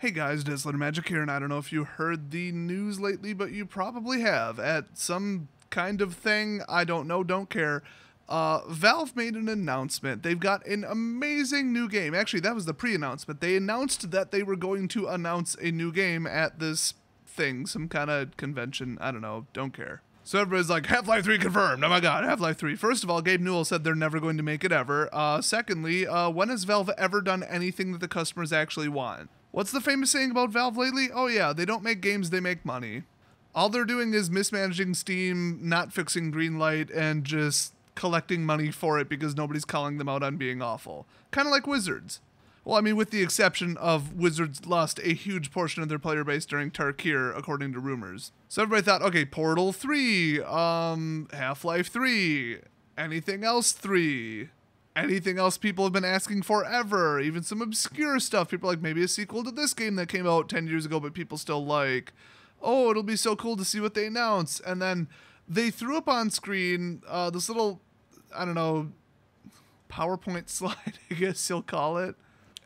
Hey guys, Dizzler Magic here, and I don't know if you heard the news lately, but you probably have. At some kind of thing, I don't know, don't care. Valve made an announcement. They've got an amazing new game. Actually, that was the pre-announcement. They announced that they were going to announce a new game at this thing, some kind of convention. I don't know, don't care. So everybody's like, Half-Life 3 confirmed. Oh my god, Half-Life 3. First of all, Gabe Newell said they're never going to make it ever. Secondly, when has Valve ever done anything that the customers actually want? What's the famous saying about Valve lately? Oh yeah, they don't make games, they make money. All they're doing is mismanaging Steam, not fixing Greenlight, and just collecting money for it because nobody's calling them out on being awful. Kind of like Wizards. Well, I mean, with the exception of Wizards lost a huge portion of their player base during Tarkir, according to rumors. So everybody thought, okay, Portal 3, Half-Life 3, anything else 3, anything else people have been asking forever, even some obscure stuff. People are like, maybe a sequel to this game that came out 10 years ago, but people still like. Oh, it'll be so cool to see what they announce. And then they threw up on screen this little, I don't know, PowerPoint slide, I guess you'll call it.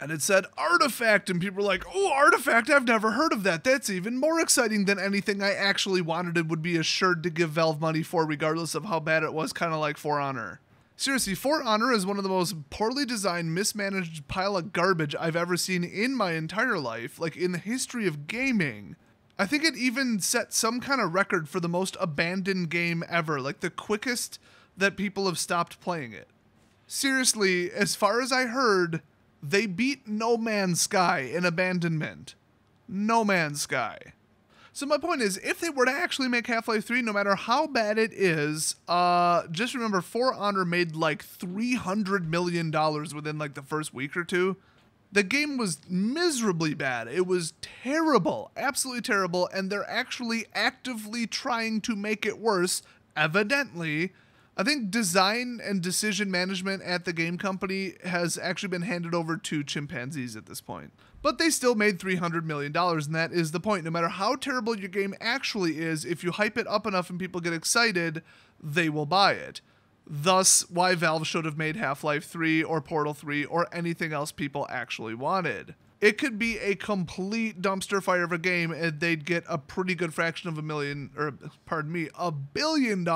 And it said Artifact, and people were like, oh, Artifact, I've never heard of that. That's even more exciting than anything I actually wanted and would be assured to give Valve money for, regardless of how bad it was, kind of like For Honor. Seriously, For Honor is one of the most poorly designed, mismanaged pile of garbage I've ever seen in my entire life, like in the history of gaming. I think it even set some kind of record for the most abandoned game ever, like the quickest that people have stopped playing it. Seriously, as far as I heard, they beat No Man's Sky in abandonment. No Man's Sky. So my point is, if they were to actually make Half-Life 3, no matter how bad it is, just remember For Honor made like $300 million within like the first week or two. The game was miserably bad. It was terrible, absolutely terrible, and they're actually actively trying to make it worse, evidently. I think design and decision management at the game company has actually been handed over to chimpanzees at this point. But they still made $300 million, and that is the point. No matter how terrible your game actually is, if you hype it up enough and people get excited, they will buy it. Thus, why Valve should have made Half-Life 3 or Portal 3 or anything else people actually wanted. It could be a complete dumpster fire of a game, and they'd get a pretty good fraction of $1 billion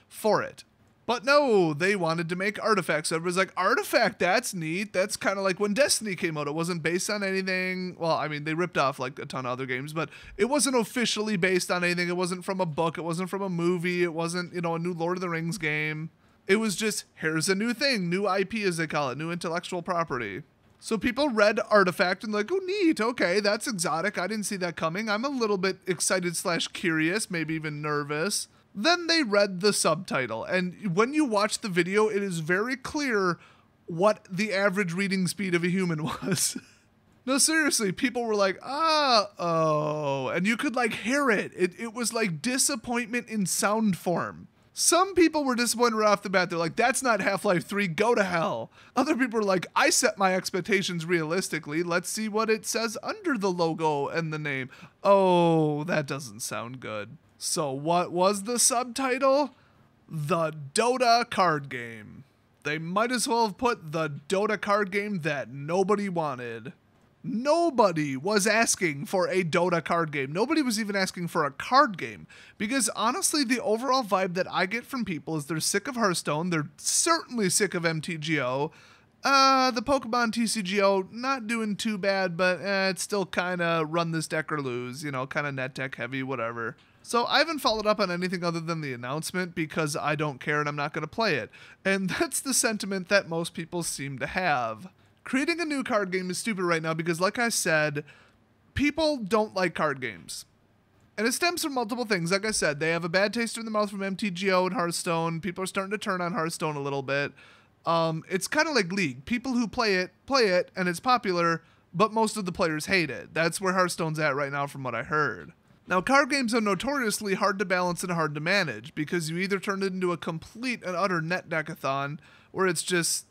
for it. But no, they wanted to make Artifact. So everybody's like, Artifact, that's neat. That's kind of like when Destiny came out. It wasn't based on anything. Well, I mean, they ripped off like a ton of other games, but it wasn't officially based on anything. It wasn't from a book. It wasn't from a movie. It wasn't, a new Lord of the Rings game. It was just, here's a new thing, new IP as they call it, new intellectual property. So people read Artifact and like, oh, neat. Okay, that's exotic. I didn't see that coming. I'm a little bit excited / curious, maybe even nervous. Then they read the subtitle, and when you watch the video, it is very clear what the average reading speed of a human was. No, seriously, people were like, oh, and you could like hear it. It was like disappointment in sound form. Some people were disappointed right off the bat. They're like, that's not Half-Life 3, go to hell. Other people are like, I set my expectations realistically. Let's see what it says under the logo and the name. Oh, that doesn't sound good. So what was the subtitle? The Dota card game. They might as well have put the Dota card game that nobody wanted. Nobody was asking for a Dota card game. Nobody was even asking for a card game. Because honestly, the overall vibe that I get from people is they're sick of Hearthstone. They're certainly sick of MTGO. The Pokemon TCGO, not doing too bad, but it's still kind of run this deck or lose. Kind of net deck heavy, whatever. So I haven't followed up on anything other than the announcement because I don't care and I'm not going to play it. And that's the sentiment that most people seem to have. Creating a new card game is stupid right now because, like I said, people don't like card games. And it stems from multiple things. Like I said, they have a bad taste in their mouth from MTGO and Hearthstone. People are starting to turn on Hearthstone a little bit. It's kind of like League. People who play it, and it's popular, but most of the players hate it. That's where Hearthstone's at right now from what I heard. Now, card games are notoriously hard to balance and hard to manage because you either turn it into a complete and utter net deckathon where it's just,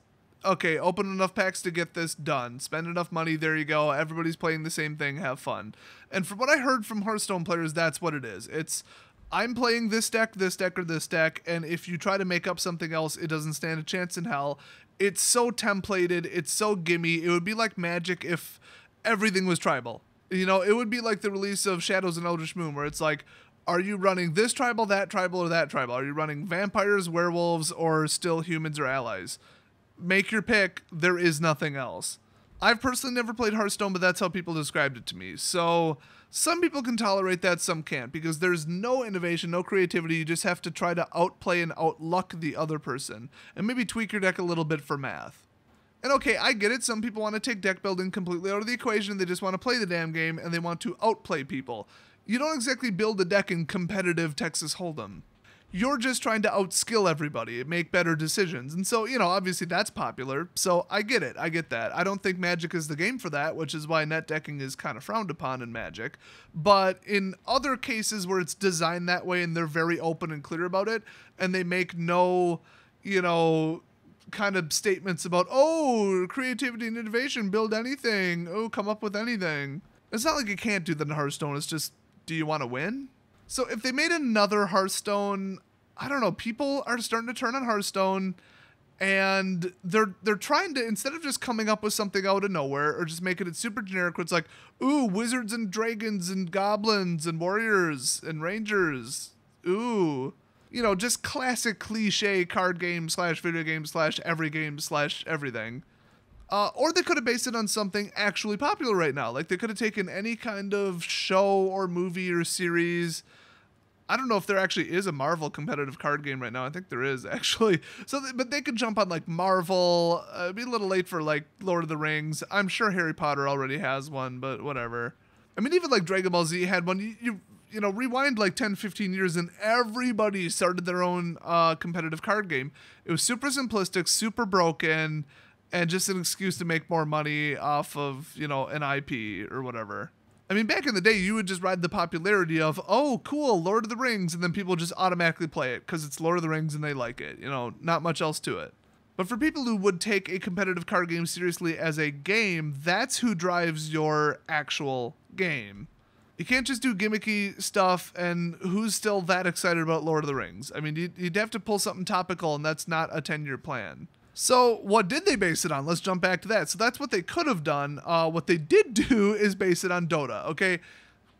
okay, open enough packs to get this done. Spend enough money, there you go. Everybody's playing the same thing, have fun. And from what I heard from Hearthstone players, that's what it is. It's, I'm playing this deck, or this deck, and if you try to make up something else, it doesn't stand a chance in hell. It's so templated, it's so gimme. It would be like Magic if everything was tribal. You know, it would be like the release of Shadows and Eldritch Moon, where it's like, are you running this tribal, that tribal, or that tribal? Are you running vampires, werewolves, or still humans or allies? Make your pick. There is nothing else. I've personally never played Hearthstone, but that's how people described it to me. So some people can tolerate that, some can't, because there's no innovation, no creativity. You just have to try to outplay and outluck the other person, and maybe tweak your deck a little bit for math. And okay, I get it. Some people want to take deck building completely out of the equation. They just want to play the damn game, and they want to outplay people. You don't exactly build a deck in competitive Texas Hold'em. You're just trying to outskill everybody and make better decisions. And so, you know, obviously that's popular. So I get it. I get that. I don't think Magic is the game for that, which is why net decking is kind of frowned upon in Magic. But in other cases where it's designed that way and they're very open and clear about it, and they make no, you know, kind of statements about, oh, creativity and innovation, build anything, oh, come up with anything. It's not like you can't do that in Hearthstone. It's just, do you want to win? So if they made another Hearthstone, I don't know, people are starting to turn on Hearthstone, and they're trying to, instead of just coming up with something out of nowhere or just making it super generic where it's like, ooh, wizards and dragons and goblins and warriors and rangers, ooh, you know, just classic cliche card game / video game / every game / everything. Or they could have based it on something actually popular right now. Like they could have taken any kind of show or movie or series. I don't know if there actually is a Marvel competitive card game right now. I think there is actually. But they could jump on like Marvel. It'd be a little late for like Lord of the Rings. I'm sure Harry Potter already has one, but whatever. I mean, even like Dragon Ball Z had one. You know, rewind like 10, 15 years and everybody started their own competitive card game. It was super simplistic, super broken, and just an excuse to make more money off of, you know, an IP or whatever. I mean, back in the day, you would just ride the popularity of, oh, cool, Lord of the Rings, and then people just automatically play it because it's Lord of the Rings and they like it. You know, not much else to it. But for people who would take a competitive card game seriously as a game, that's who drives your actual game. You can't just do gimmicky stuff, and who's still that excited about Lord of the Rings? I mean, you'd have to pull something topical, and that's not a 10-year plan. So what did they base it on? Let's jump back to that. So that's what they could have done. What they did do is base it on Dota, okay?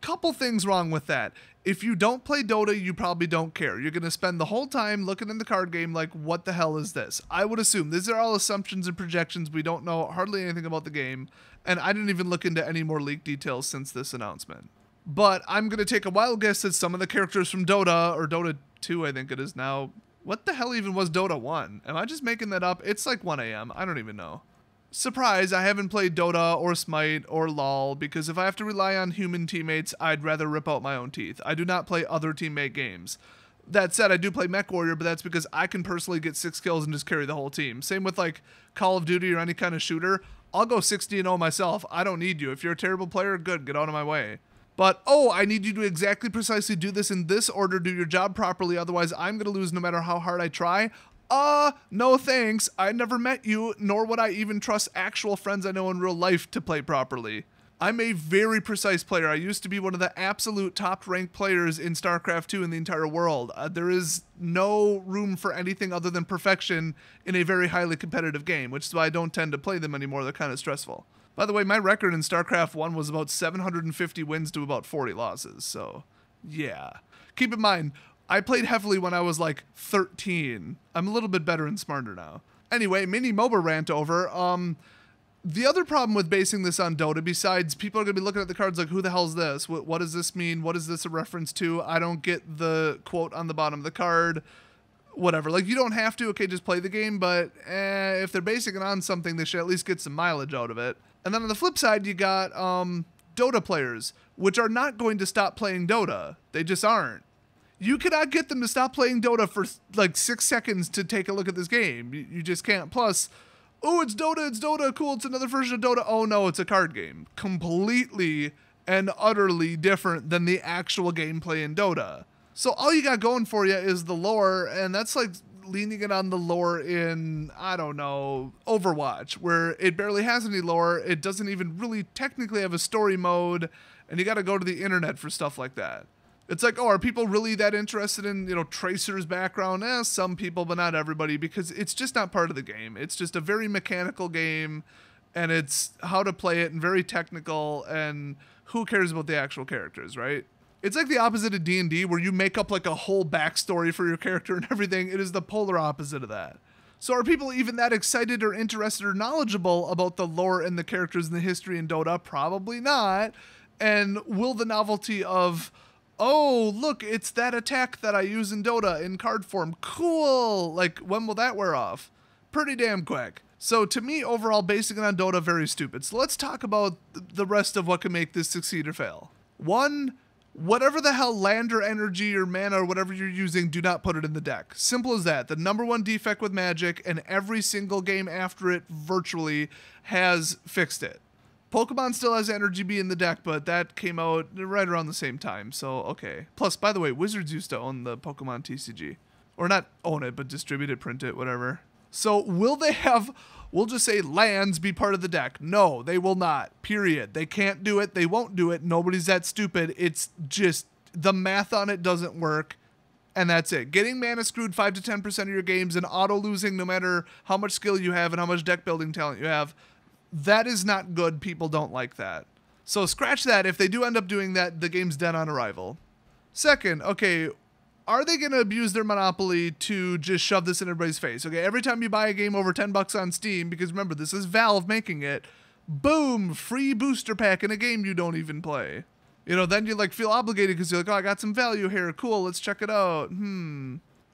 Couple things wrong with that. If you don't play Dota, you probably don't care. You're going to spend the whole time looking in the card game like, what the hell is this? I would assume. These are all assumptions and projections. We don't know hardly anything about the game, and I didn't even look into any more leaked details since this announcement. But I'm going to take a wild guess that some of the characters from Dota, or Dota 2 I think it is now. What the hell even was Dota 1? Am I just making that up? It's like 1 a.m. I don't even know. Surprise, I haven't played Dota or Smite or LoL because if I have to rely on human teammates, I'd rather rip out my own teeth. I do not play other teammate games. That said, I do play MechWarrior, but that's because I can personally get 6 kills and just carry the whole team. Same with like Call of Duty or any kind of shooter. I'll go 60-0 myself. I don't need you. If you're a terrible player, good, get out of my way. But, oh, I need you to exactly precisely do this in this order, do your job properly, otherwise I'm going to lose no matter how hard I try. No thanks. I never met you, nor would I even trust actual friends I know in real life to play properly. I'm a very precise player. I used to be one of the absolute top-ranked players in StarCraft 2 in the entire world. There is no room for anything other than perfection in a very highly competitive game, which is why I don't tend to play them anymore. They're kind of stressful. By the way, my record in StarCraft 1 was about 750 wins to about 40 losses, so yeah. Keep in mind, I played heavily when I was like 13. I'm a little bit better and smarter now. Anyway, mini MOBA rant over. The other problem with basing this on Dota, besides people are going to be looking at the cards like, who the hell's this? What does this mean? What is this a reference to? I don't get the quote on the bottom of the card. Whatever. Like, you don't have to, okay, just play the game, but if they're basing it on something, they should at least get some mileage out of it. And then on the flip side, you got Dota players, which are not going to stop playing Dota. They just aren't. You cannot get them to stop playing Dota for like 6 seconds to take a look at this game. You just can't. Plus, oh, it's Dota, cool, it's another version of Dota. Oh no, it's a card game. Completely and utterly different than the actual gameplay in Dota. So all you got going for you is the lore, and that's like leaning it on the lore in, I don't know, Overwatch, where it barely has any lore. It doesn't even really technically have a story mode, and you got to go to the internet for stuff like that. It's like, oh, are people really that interested in, you know, Tracer's background? Some people, but not everybody, because it's just not part of the game. It's just a very mechanical game. and it's how to play it and very technical, and who cares about the actual characters, right? It's like the opposite of D&D, where you make up like a whole backstory for your character and everything. It is the polar opposite of that. So are people even that excited or interested or knowledgeable about the lore and the characters and the history in Dota? Probably not. And will the novelty of, oh, look, it's that attack that I use in Dota in card form, cool, like, when will that wear off? Pretty damn quick. So to me, overall, basing it on Dota, very stupid. So let's talk about the rest of what can make this succeed or fail. One, whatever the hell land or energy or mana or whatever you're using, do not put it in the deck. Simple as that. The number one defect with Magic, and every single game after it virtually has fixed it. Pokemon still has Energy Bee in the deck, but that came out right around the same time, so okay. Plus, by the way, Wizards used to own the Pokemon TCG. Or not own it, but distribute it, print it, whatever. So will they have, we'll just say, lands be part of the deck? No, they will not, period. They can't do it, they won't do it, nobody's that stupid. It's just, the math on it doesn't work, and that's it. Getting mana screwed 5 to 10% of your games and auto-losing no matter how much skill you have and how much deck building talent you have, that is not good. People don't like that. So scratch that. If they do end up doing that, the game's dead on arrival. Second, okay, are they going to abuse their monopoly to just shove this in everybody's face? Okay, every time you buy a game over $10 on Steam, because remember, this is Valve making it, boom, free booster pack in a game you don't even play. You know, then you like feel obligated because you're like, oh, I got some value here. Cool, let's check it out.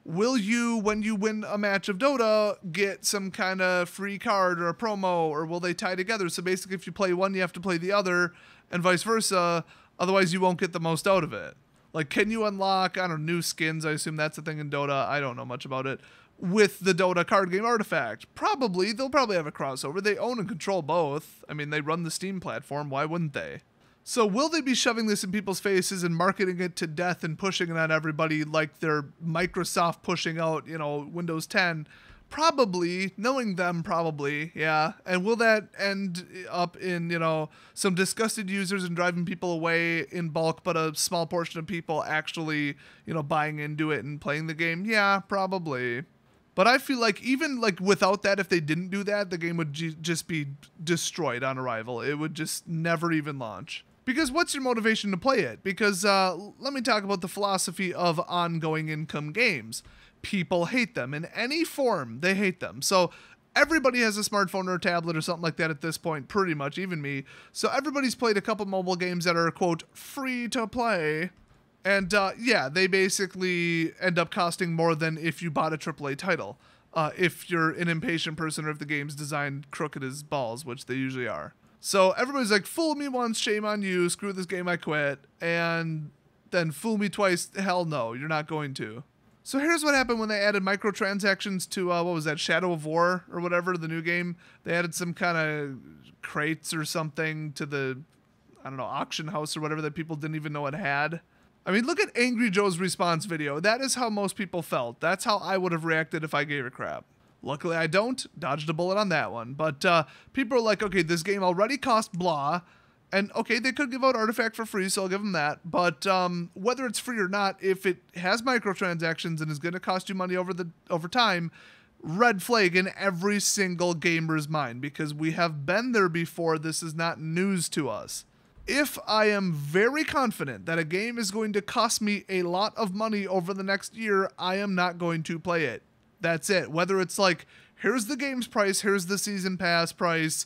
Will you, when you win a match of Dota, get some kind of free card or a promo, or will they tie together? So basically, if you play one, you have to play the other, and vice versa. Otherwise, you won't get the most out of it. Like, can you unlock, I don't know, new skins? I assume that's a thing in Dota. I don't know much about it. With the Dota card game artifact? Probably. They'll probably have a crossover. They own and control both. I mean, they run the Steam platform. Why wouldn't they? So will they be shoving this in people's faces and marketing it to death and pushing it on everybody like they're Microsoft pushing out, you know, Windows 10? Probably. Knowing them, probably, yeah. And will that end up in, you know, some disgusted users and driving people away in bulk, but a small portion of people actually, you know, buying into it and playing the game? Yeah, probably. But I feel like even like without that, if they didn't do that, the game would just be destroyed on arrival. It would just never even launch. Because what's your motivation to play it? Because let me talk about the philosophy of ongoing income games. People hate them. In any form, they hate them. So everybody has a smartphone or a tablet or something like that at this point, pretty much, even me. So everybody's played a couple mobile games that are, quote, free to play. And yeah, they basically end up costing more than if you bought a AAA title. If you're an impatient person or if the game's designed crooked as balls, which they usually are. So everybody's like, fool me once, shame on you, screw this game, I quit. And then fool me twice, hell no, you're not going to. So here's what happened when they added microtransactions to, what was that, Shadow of War or whatever, the new game. They added some kind of crates or something to the, I don't know, auction house or whatever that people didn't even know it had. I mean, look at Angry Joe's response video. That is how most people felt. That's how I would have reacted if I gave a crap. Luckily, I don't. Dodged a bullet on that one. But people are like, okay, this game already cost blah. And okay, they could give out Artifact for free, so I'll give them that. But whether it's free or not, if it has microtransactions and is going to cost you money over time, red flag in every single gamer's mind. Because we have been there before. This is not news to us. If I am very confident that a game is going to cost me a lot of money over the next year, I am not going to play it. That's it. Whether it's like, here's the game's price, here's the season pass price.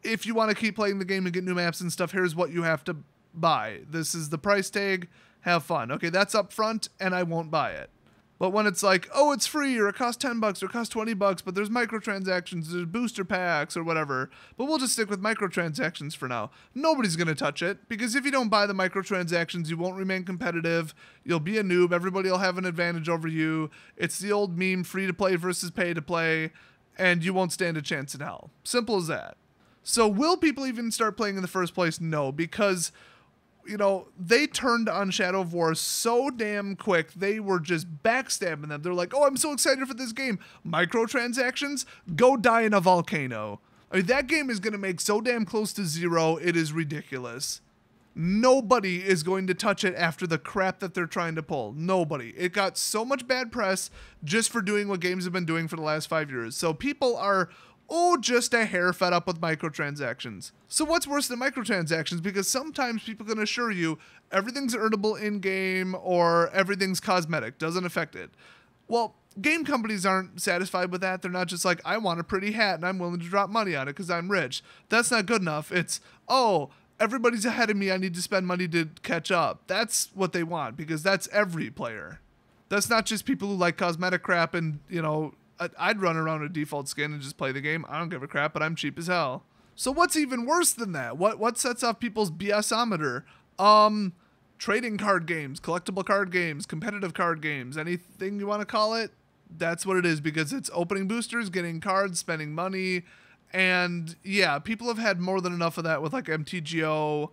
If you want to keep playing the game and get new maps and stuff, here's what you have to buy. This is the price tag. Have fun. Okay, that's up front, and I won't buy it. But when it's like, oh, it's free, or it costs $10, or it costs $20, but there's microtransactions, there's booster packs, or whatever, but we'll just stick with microtransactions for now. Nobody's going to touch it, because if you don't buy the microtransactions, you won't remain competitive, you'll be a noob, everybody will have an advantage over you, it's the old meme, free to play versus pay to play, and you won't stand a chance in hell. Simple as that. So will people even start playing in the first place? No, because, you know, they turned on Shadow of War so damn quick, they were just backstabbing them. They're like, oh, I'm so excited for this game. Microtransactions? Go die in a volcano. I mean, that game is going to make so damn close to zero, it is ridiculous. Nobody is going to touch it after the crap that they're trying to pull. Nobody. It got so much bad press just for doing what games have been doing for the last 5 years. So people are Oh, just a hair fed up with microtransactions. So what's worse than microtransactions? Because sometimes people can assure you everything's earnable in-game or everything's cosmetic, doesn't affect it. Well, game companies aren't satisfied with that. They're not just like, I want a pretty hat and I'm willing to drop money on it because I'm rich. That's not good enough. It's, oh, everybody's ahead of me. I need to spend money to catch up. That's what they want because that's every player. That's not just people who like cosmetic crap and, you know, I'd run around a default skin and just play the game. I don't give a crap, but I'm cheap as hell. So what's even worse than that? What sets off people's BS-ometer? Trading card games, collectible card games, competitive card games, anything you want to call it. That's what it is because it's opening boosters, getting cards, spending money. And yeah, people have had more than enough of that with like MTGO.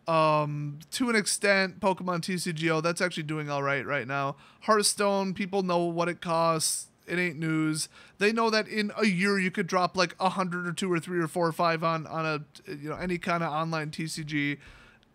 To an extent, Pokemon TCGO, that's actually doing all right now. Hearthstone, people know what it costs. It ain't news. They know that in a year you could drop like 100 or 2 or 3 or 4 or 5 on a, you know, any kind of online TCG.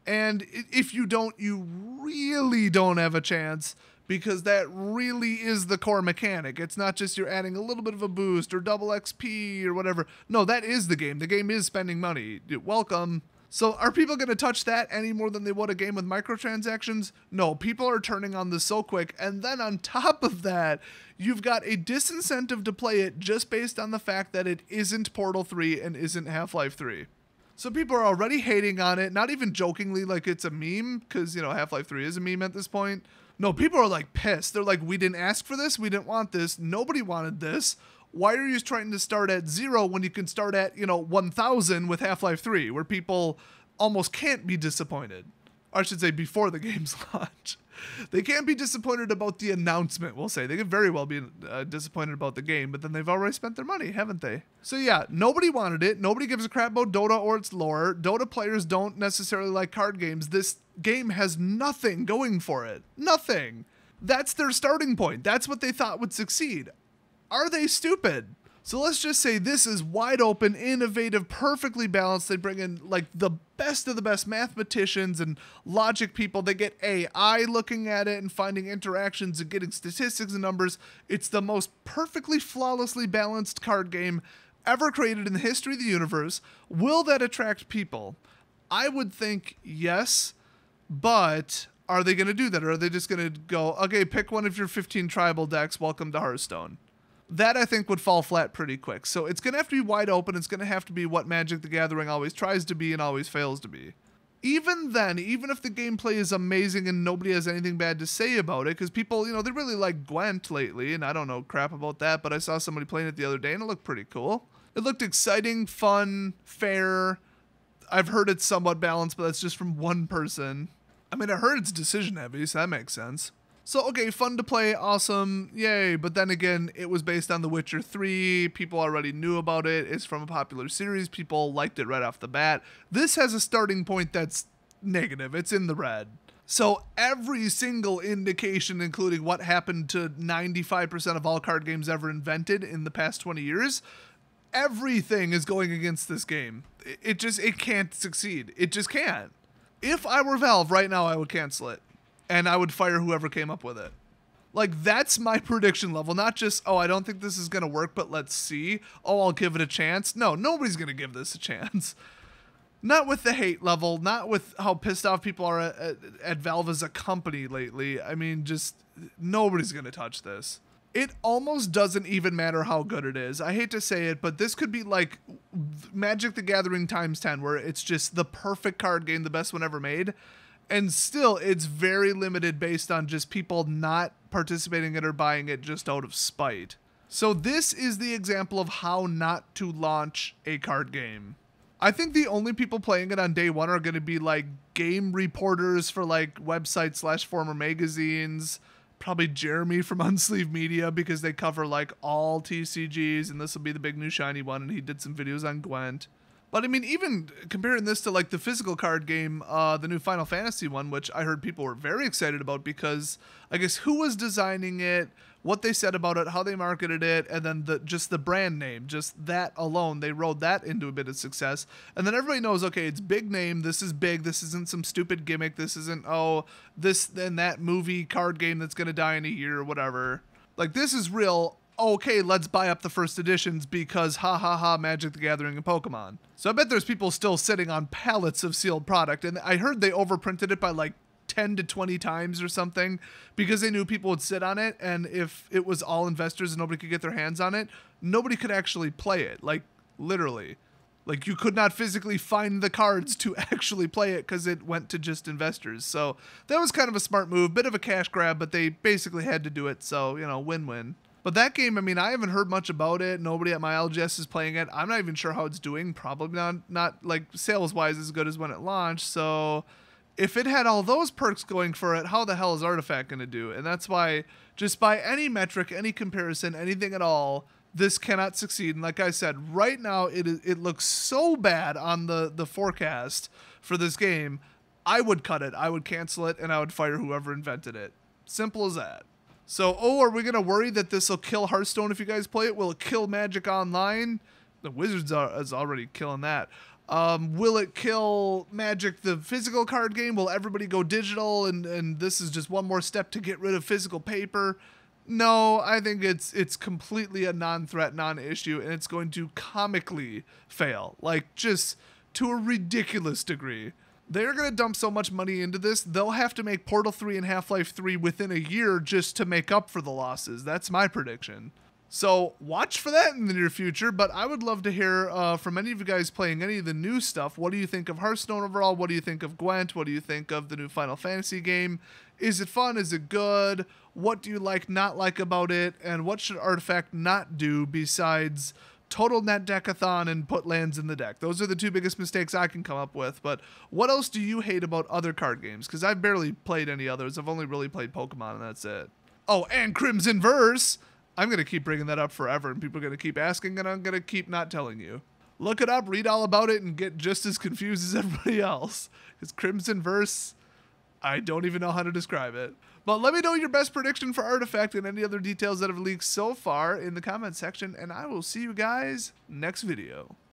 And if you don't, you really don't have a chance because that really is the core mechanic. It's not just you're adding a little bit of a boost or double XP or whatever. No, that is the game. The game is spending money. Welcome. So are people going to touch that any more than they would a game with microtransactions? No, people are turning on this so quick. And then on top of that, you've got a disincentive to play it just based on the fact that it isn't Portal 3 and isn't Half-Life 3. So people are already hating on it, not even jokingly like it's a meme, because, you know, Half-Life 3 is a meme at this point. No, people are like pissed. They're like, we didn't ask for this. We didn't want this. Nobody wanted this. Why are you trying to start at 0 when you can start at, you know, 1,000 with Half-Life 3, where people almost can't be disappointed? Or I should say before the game's launch. They can't be disappointed about the announcement, we'll say. They could very well be disappointed about the game, but then they've already spent their money, haven't they? So yeah, nobody wanted it. Nobody gives a crap about Dota or its lore. Dota players don't necessarily like card games. This game has nothing going for it. Nothing. That's their starting point. That's what they thought would succeed. Are they stupid? So let's just say this is wide open, innovative, perfectly balanced. They bring in like the best of the best mathematicians and logic people. They get AI looking at it and finding interactions and getting statistics and numbers. It's the most perfectly flawlessly balanced card game ever created in the history of the universe. Will that attract people? I would think yes, but are they going to do that? Or are they just going to go, okay, pick one of your 15 tribal decks, welcome to Hearthstone? That, I think, would fall flat pretty quick. So it's going to have to be wide open. It's going to have to be what Magic the Gathering always tries to be and always fails to be. Even then, even if the gameplay is amazing and nobody has anything bad to say about it, because people, you know, they really like Gwent lately, and I don't know crap about that, but I saw somebody playing it the other day, and it looked pretty cool. It looked exciting, fun, fair. I've heard it's somewhat balanced, but that's just from one person. I mean, I heard it's decision heavy, so that makes sense. So, okay, fun to play, awesome, yay, but then again, it was based on The Witcher 3, people already knew about it, it's from a popular series, people liked it right off the bat. This has a starting point that's negative, it's in the red. So every single indication, including what happened to 95% of all card games ever invented in the past 20 years, everything is going against this game. It can't succeed, it just can't. If I were Valve right now, I would cancel it. And I would fire whoever came up with it. Like, that's my prediction level. Not just, oh, I don't think this is going to work, but let's see. Oh, I'll give it a chance. No, nobody's going to give this a chance. Not with the hate level. Not with how pissed off people are at Valve as a company lately. I mean, just nobody's going to touch this. It almost doesn't even matter how good it is. I hate to say it, but this could be like Magic the Gathering times 10, where it's just the perfect card game, the best one ever made. And still, it's very limited based on just people not participating in it or buying it just out of spite. So this is the example of how not to launch a card game. I think the only people playing it on day one are going to be like game reporters for like websites / former magazines. Probably Jeremy from Unsleeved Media, because they cover like all TCGs, and this will be the big new shiny one, and he did some videos on Gwent. But I mean, even comparing this to like the physical card game, the new Final Fantasy one, which I heard people were very excited about because I guess who was designing it, what they said about it, how they marketed it, and then just the brand name, just that alone, they rode that into a bit of success. And then everybody knows, okay, it's big name, this is big, this isn't some stupid gimmick, this isn't, oh, this and that movie card game that's going to die in a year or whatever. Like, this is real. okay, let's buy up the first editions because ha ha ha, Magic the Gathering and Pokemon. So I bet there's people still sitting on pallets of sealed product, and I heard they overprinted it by like 10 to 20 times or something because they knew people would sit on it, and if it was all investors and nobody could get their hands on it, nobody could actually play it, like literally. Like you could not physically find the cards to actually play it because it went to just investors. So that was kind of a smart move, bit of a cash grab, but they basically had to do it, so, you know, win-win. But that game, I mean, I haven't heard much about it. Nobody at my LGS is playing it. I'm not even sure how it's doing. Probably not like sales-wise as good as when it launched. So if it had all those perks going for it, how the hell is Artifact going to do? And that's why, just by any metric, any comparison, anything at all, this cannot succeed. And like I said, right now it looks so bad on the forecast for this game. I would cut it. I would cancel it, and I would fire whoever invented it. Simple as that. So, are we going to worry that this will kill Hearthstone if you guys play it? Will it kill Magic Online? The Wizards is already killing that. Will it kill Magic, the physical card game? Will everybody go digital and this is just one more step to get rid of physical paper? No, I think it's completely a non-threat, non-issue, and it's going to comically fail. Like, just to a ridiculous degree. They're going to dump so much money into this, they'll have to make Portal 3 and Half-Life 3 within a year just to make up for the losses. That's my prediction. So watch for that in the near future, but I would love to hear from any of you guys playing any of the new stuff. What do you think of Hearthstone overall? What do you think of Gwent? What do you think of the new Final Fantasy game? Is it fun? Is it good? What do you like, not like about it? And what should Artifact not do besides total net deckathon and put lands in the deck? Those are the two biggest mistakes I can come up with. But what else do you hate about other card games? Because I've barely played any others. I've only really played Pokemon, and that's it. Oh, and Crimson Verse. I'm going to keep bringing that up forever, and people are going to keep asking, and I'm going to keep not telling you. Look it up, read all about it, and get just as confused as everybody else. Because Crimson Verse, I don't even know how to describe it. But let me know your best prediction for Artifact and any other details that have leaked so far in the comment section, and I will see you guys next video.